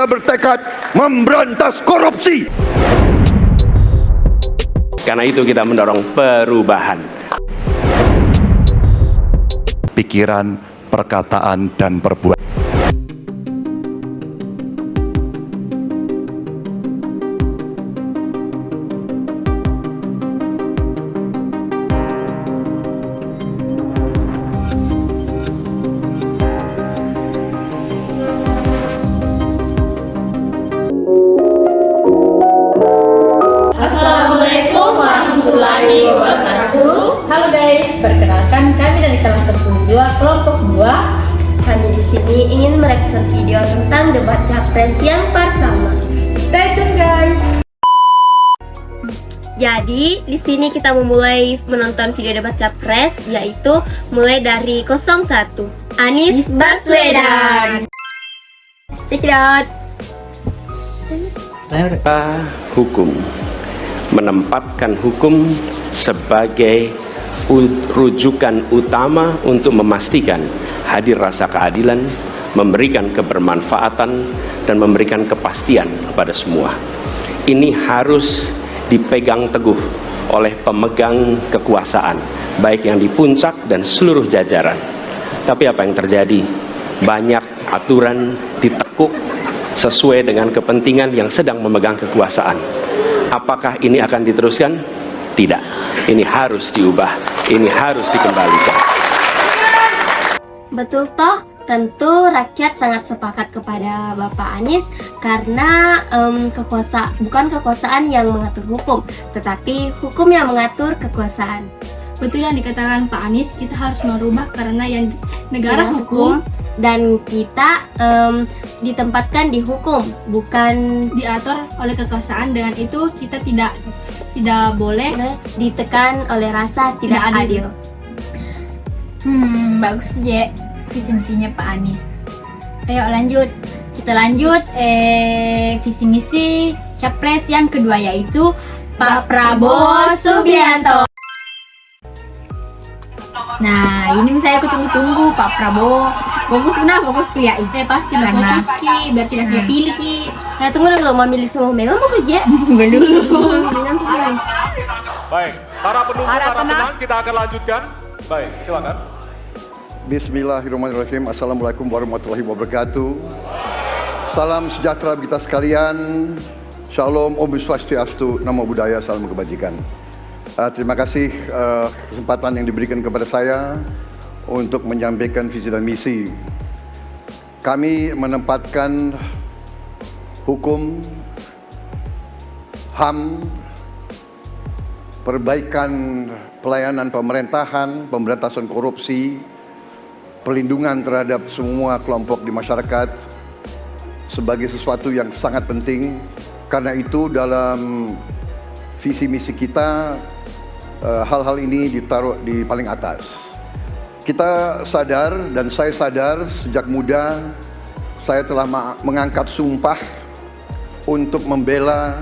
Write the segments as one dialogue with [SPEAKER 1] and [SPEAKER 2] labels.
[SPEAKER 1] kita bertekad memberantas korupsi.
[SPEAKER 2] Karena itu kita mendorong perubahan.
[SPEAKER 1] Pikiran, perkataan, dan perbuatan.
[SPEAKER 3] Assalamualaikum warahmatullahi wabarakatuh. Halo guys, perkenalkan kami dari kelas 10 kelompok 2.
[SPEAKER 4] Kami di sini ingin mereaction video tentang debat capres yang pertama.
[SPEAKER 3] Stay tune guys.
[SPEAKER 4] Jadi di sini kita memulai menonton video debat capres, yaitu mulai dari 01 Anies Baswedan. Check it out.
[SPEAKER 2] Hukum menempatkan hukum sebagai rujukan utama untuk memastikan hadir rasa keadilan, memberikan kebermanfaatan, dan memberikan kepastian kepada semua. Ini harus dipegang teguh oleh pemegang kekuasaan, baik yang di puncak dan seluruh jajaran. Tapi apa yang terjadi? Banyak aturan ditekuk sesuai dengan kepentingan yang sedang memegang kekuasaan. Apakah ini akan diteruskan? Tidak. Ini harus diubah. Ini harus dikembalikan.
[SPEAKER 4] Betul toh? Tentu rakyat sangat sepakat kepada Bapak Anies karena bukan kekuasaan yang mengatur hukum, tetapi hukum yang mengatur kekuasaan.
[SPEAKER 3] Betul yang dikatakan Pak Anies, kita harus merubah karena yang negara hukum
[SPEAKER 4] dan kita ditempatkan di hukum, bukan
[SPEAKER 3] diatur oleh kekuasaan. Dengan itu kita tidak boleh
[SPEAKER 4] ditekan oleh rasa tidak adil.
[SPEAKER 3] Bagus aja visi misinya Pak Anies. Ayo lanjut, kita lanjut visi misi capres yang kedua, yaitu Pak Prabowo Subianto. Nah, ini saya tunggu-tunggu Pak Prabowo. Fokus kuliah itu pasti karena biar tidak salah pilih Ki.
[SPEAKER 4] Ya tunggu dulu, mau milih semua memang mau kerja.
[SPEAKER 3] Belum.
[SPEAKER 4] Dengan pilihan.
[SPEAKER 5] Baik, para penunggu, para penang, kita akan lanjutkan. Baik, silakan.
[SPEAKER 1] Bismillahirrahmanirrahim. Assalamualaikum warahmatullahi wabarakatuh. Salam sejahtera kita sekalian. Shalom, Om Swastiastu, Namo Buddhaya, salam kebajikan. Terima kasih kesempatan yang diberikan kepada saya untuk menyampaikan visi dan misi. Kami menempatkan hukum, HAM, perbaikan pelayanan pemerintahan, pemberantasan korupsi, perlindungan terhadap semua kelompok di masyarakat sebagai sesuatu yang sangat penting. Karena itu dalam visi misi kita hal-hal ini ditaruh di paling atas. Kita sadar dan saya sadar sejak muda saya telah mengangkat sumpah untuk membela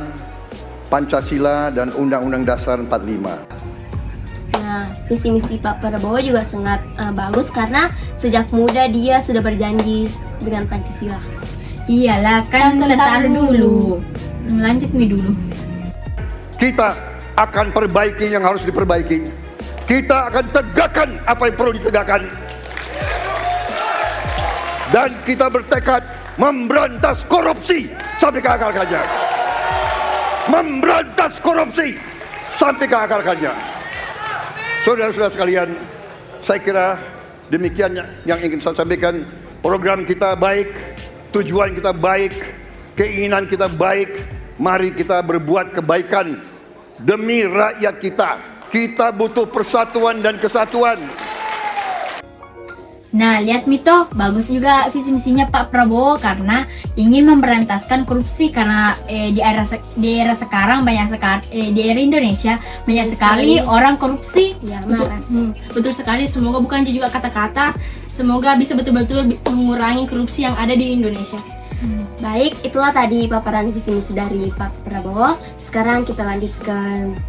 [SPEAKER 1] Pancasila dan Undang-Undang Dasar 45.
[SPEAKER 4] Nah, visi misi Pak Prabowo juga sangat bagus karena sejak muda dia sudah berjanji dengan Pancasila.
[SPEAKER 3] Iyalah kan taruh dulu. Lanjut dulu.
[SPEAKER 1] Kita akan perbaiki yang harus diperbaiki. Kita akan tegakkan apa yang perlu ditegakkan. Dan kita bertekad memberantas korupsi sampai ke akar-akarnya. Memberantas korupsi sampai ke akar-akarnya. Saudara-saudara sekalian, saya kira demikian yang ingin saya sampaikan. Program kita baik, tujuan kita baik, keinginan kita baik. Mari kita berbuat kebaikan demi rakyat kita. Kita butuh persatuan dan kesatuan.
[SPEAKER 3] Nah, lihat Mito, bagus juga visi misinya Pak Prabowo karena ingin memberantaskan korupsi karena di era sekarang banyak sekali di era Indonesia banyak sekali orang korupsi.
[SPEAKER 4] Ya,
[SPEAKER 3] betul sekali. Semoga bukan juga kata-kata, semoga bisa betul-betul mengurangi korupsi yang ada di Indonesia.
[SPEAKER 4] Baik, itulah tadi paparan visi misi dari Pak Prabowo. Sekarang kita lanjut ke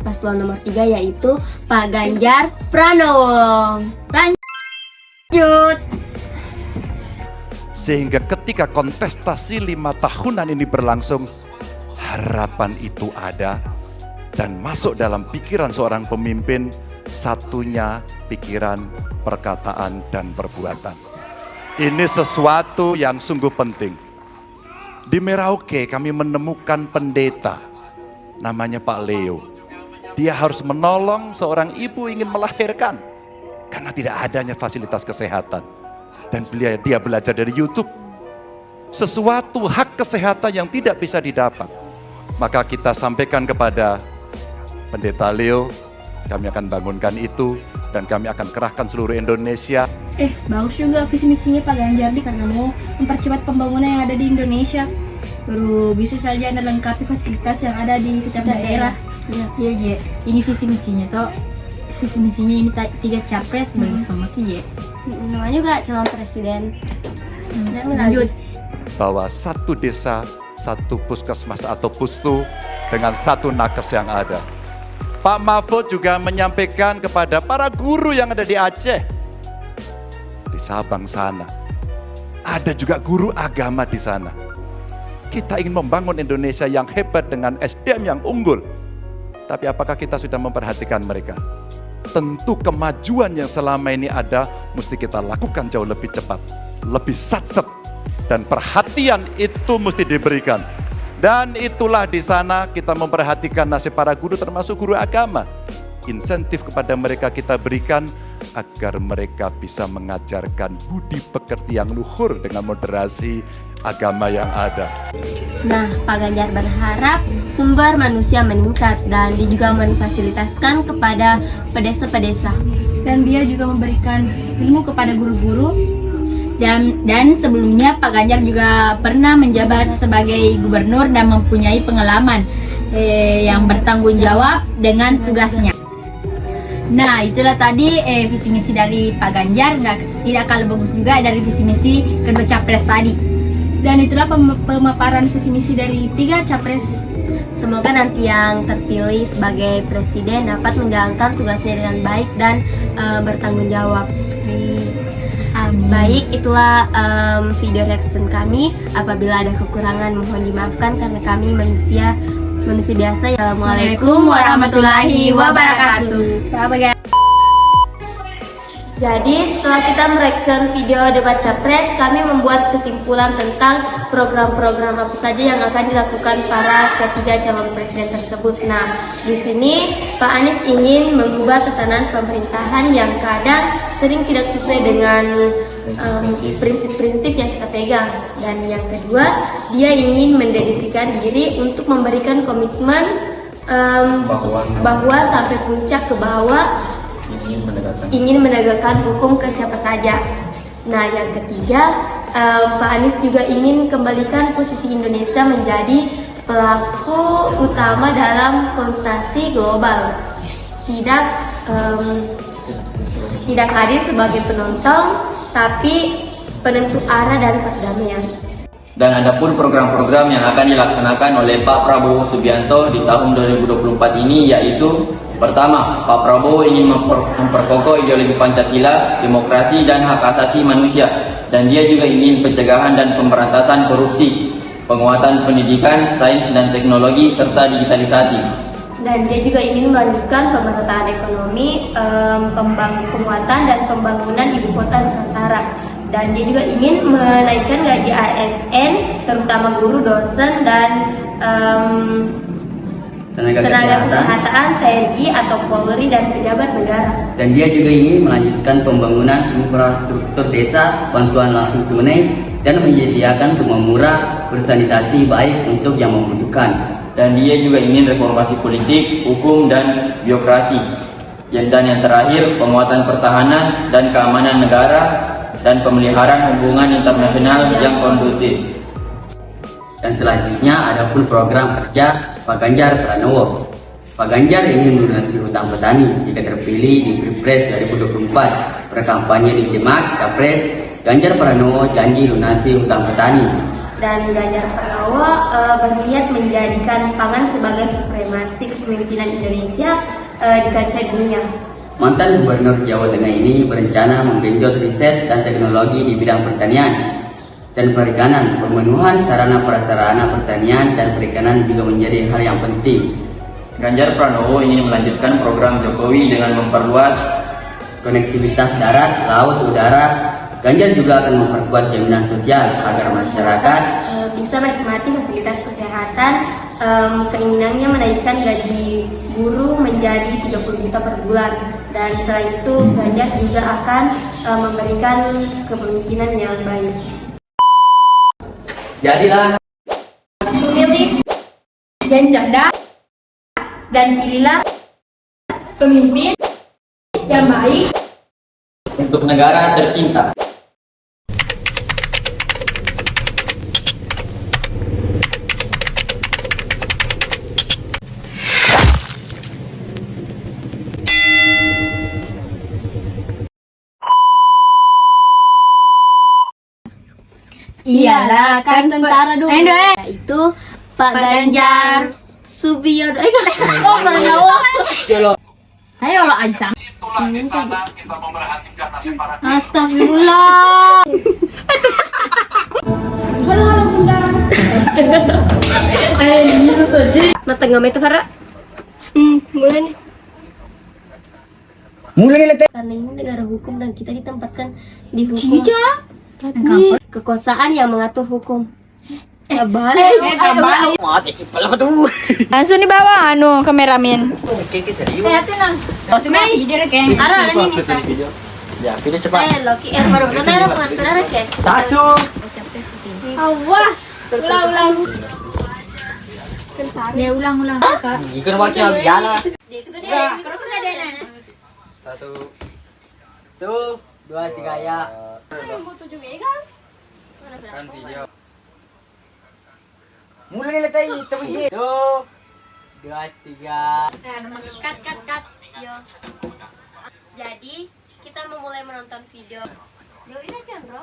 [SPEAKER 4] paslon nomor 3, yaitu Pak Ganjar Pranowo.
[SPEAKER 3] Lanjut.
[SPEAKER 6] Sehingga ketika kontestasi 5 tahunan ini berlangsung, harapan itu ada dan masuk dalam pikiran seorang pemimpin, satunya pikiran, perkataan, dan perbuatan. Ini sesuatu yang sungguh penting. Di Merauke kami menemukan pendeta, namanya Pak Leo. Dia harus menolong seorang ibu ingin melahirkan, karena tidak adanya fasilitas kesehatan. Dan dia belajar dari YouTube. Sesuatu hak kesehatan yang tidak bisa didapat. Maka kita sampaikan kepada Pendeta Leo, kami akan bangunkan itu dan kami akan kerahkan seluruh Indonesia.
[SPEAKER 3] Bagus juga visi misinya Pak Ganjar nih karena mau mempercepat pembangunan yang ada di Indonesia. Baru bisa saja melengkapi fasilitas yang ada di setiap daerah. Iya, Je. Ini visi misinya toh. Visi misinya ini 3 capres bagus sama sih, Je.
[SPEAKER 4] Namanya juga calon presiden. Dan
[SPEAKER 3] Lanjut.
[SPEAKER 6] Bahwa satu desa, satu puskesmas atau pustu dengan satu nakes yang ada. Pak Mahfud juga menyampaikan kepada para guru yang ada di Aceh, di Sabang sana. Ada juga guru agama di sana. Kita ingin membangun Indonesia yang hebat dengan SDM yang unggul. Tapi apakah kita sudah memperhatikan mereka? Tentu kemajuan yang selama ini ada mesti kita lakukan jauh lebih cepat, lebih satsep, dan perhatian itu mesti diberikan. Dan itulah di sana kita memperhatikan nasib para guru termasuk guru agama. Insentif kepada mereka kita berikan agar mereka bisa mengajarkan budi pekerti yang luhur dengan moderasi agama yang ada.
[SPEAKER 4] Nah, Pak Ganjar berharap sumber manusia meningkat dan dia juga memfasilitasikan kepada pedesa-pedesa.
[SPEAKER 3] Dan dia juga memberikan ilmu kepada guru-guru. Dan sebelumnya Pak Ganjar juga pernah menjabat sebagai gubernur dan mempunyai pengalaman yang bertanggung jawab dengan tugasnya. Nah, itulah tadi visi misi dari Pak Ganjar, tidak kalah bagus juga dari visi misi kedua capres tadi. Dan itulah pemaparan visi misi dari 3 capres.
[SPEAKER 4] Semoga nanti yang terpilih sebagai presiden dapat menjalankan tugasnya dengan baik dan bertanggung jawab. Baik, itulah video reaction kami. Apabila ada kekurangan mohon dimaafkan karena kami manusia biasa. Assalamualaikum warahmatullahi wabarakatuh. Jadi setelah kita mereaction video debat capres, kami membuat kesimpulan tentang program-program apa saja yang akan dilakukan para ketiga calon presiden tersebut. Nah, di sini Pak Anies ingin mengubah tatanan pemerintahan yang kadang sering tidak sesuai dengan prinsip-prinsip yang kita pegang. Dan yang kedua, dia ingin mendedikasikan diri untuk memberikan komitmen bahwa sampai puncak ke bawah ingin menegakkan hukum ke siapa saja. Nah, yang ketiga, Pak Anies juga ingin kembalikan posisi Indonesia menjadi pelaku utama dalam kontestasi global. Tidak hadir sebagai penonton, tapi penentu arah dan perdamaian.
[SPEAKER 7] Dan ada pun program-program yang akan dilaksanakan oleh Pak Prabowo Subianto di tahun 2024 ini, yaitu pertama, Pak Prabowo ingin memperkokoh ideologi Pancasila, demokrasi, dan hak asasi manusia. Dan dia juga ingin pencegahan dan pemberantasan korupsi, penguatan pendidikan, sains dan teknologi, serta digitalisasi.
[SPEAKER 4] Dan dia juga ingin melanjutkan pemerataan ekonomi, penguatan dan pembangunan ibu kota Nusantara. Dan dia juga ingin menaikkan gaji ASN, terutama guru, dosen, dan tenaga kesehatan, TNI atau Polri, dan pejabat negara.
[SPEAKER 8] Dan dia juga ingin melanjutkan pembangunan infrastruktur desa, bantuan langsung tunai, dan menyediakan rumah murah bersanitasi baik untuk yang membutuhkan.
[SPEAKER 7] Dan dia juga ingin reformasi politik, hukum, dan birokrasi. Dan yang terakhir, penguatan pertahanan dan keamanan negara, dan pemeliharaan hubungan internasional yang kondusif.
[SPEAKER 8] Dan selanjutnya ada pun program kerja Pak Ganjar Pranowo. Pak Ganjar ingin melunasi hutang petani jika terpilih di Pilpres 2024. Berkampanye di Demak, Capres Ganjar Pranowo janji lunasi hutang petani.
[SPEAKER 4] Dan Ganjar Pranowo berniat menjadikan pangan sebagai supremasi kepemimpinan Indonesia di kancah dunia.
[SPEAKER 8] Mantan Gubernur Jawa Tengah ini berencana menggenjot riset dan teknologi di bidang pertanian. dan perikanan. Pemenuhan sarana prasarana pertanian dan perikanan juga menjadi hal yang penting.
[SPEAKER 7] Ganjar Pranowo ingin melanjutkan program Jokowi dengan memperluas
[SPEAKER 8] Konektivitas darat, laut, udara. Ganjar juga akan memperkuat jaminan sosial agar masyarakat
[SPEAKER 4] bisa menikmati fasilitas kesehatan. Keinginannya menaikkan gaji guru menjadi 30 juta per bulan, dan selain itu Ganjar juga akan memberikan kepemimpinan yang baik.
[SPEAKER 8] Jadilah
[SPEAKER 4] Memilih dan cerdas, dan pilihlah pemimpin yang baik
[SPEAKER 7] untuk negara tercinta.
[SPEAKER 3] Iyalah kan tentara dulu.
[SPEAKER 4] Itu Pak Ganjar Subiono.
[SPEAKER 3] Oh, Pranowo. Ayo lo aja. Astagfirullah.
[SPEAKER 4] Mata nggak itu Farah? Mulai nih. Karena ini negara hukum dan kita ditempatkan di hukum. Kekuasaan yang mengatur hukum. Balik.
[SPEAKER 9] Langsung dibawa kameramen.
[SPEAKER 3] Tenang. Oh, sudah hidir kan.
[SPEAKER 4] Ara ini nih.
[SPEAKER 8] ya, pilih cepat.
[SPEAKER 4] Loki baru karena pengaturan kayak.
[SPEAKER 8] 1.
[SPEAKER 3] Awah. Ulang. Ya ulang.
[SPEAKER 8] Ikut baca biala.
[SPEAKER 4] Dia itu gede. Mikro kesadaran.
[SPEAKER 8] 1. Tuh, 2, 3 ya. Kan video. Mulai letai temen. 2, 3.
[SPEAKER 4] Cut. Yo. Jadi kita memulai menonton video. Ya udah Chandra.